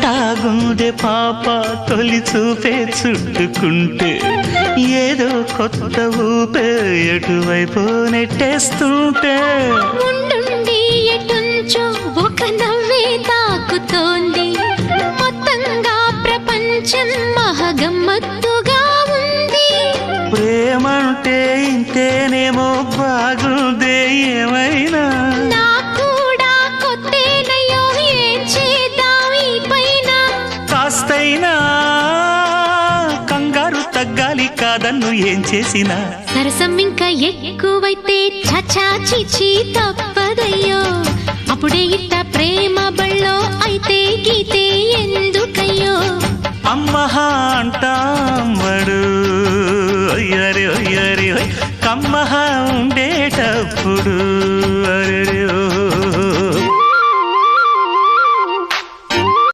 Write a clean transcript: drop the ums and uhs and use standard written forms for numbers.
ఎట్టాగుందే పాప తొలి చూపే చుట్టుకుంటే ఏదో కొత్త ఊపే ఎటువైపు నెట్టేస్తుంటే ఉండుండి ఎటుంచో ఒక నవ్వే తాకుతోంది మొత్తంగా ప్రపంచం మహగమ్మత్తుగా ఉంది ప్రేమంటే ఇంతేనేమో బాగుందే ఏమైనా కూడా కొత్తేనయ్యో ఏం చేద్దాం ఈ పైన కాస్తైనా కంగారు తగ్గాలి కాదన్ను ఏం చేసినా సరసం ఇంకా ఎక్కువైతే చచా చిచి తప్పదయ్యో అప్పుడే ఇట్ట ప్రేమ బళ్ళో అయితే గీతే ఎందుకయ్యో అమ్మహా అంటామడు అయ్యరే అయ్యరే కమ్మహా ఉండేటప్పుడు అరే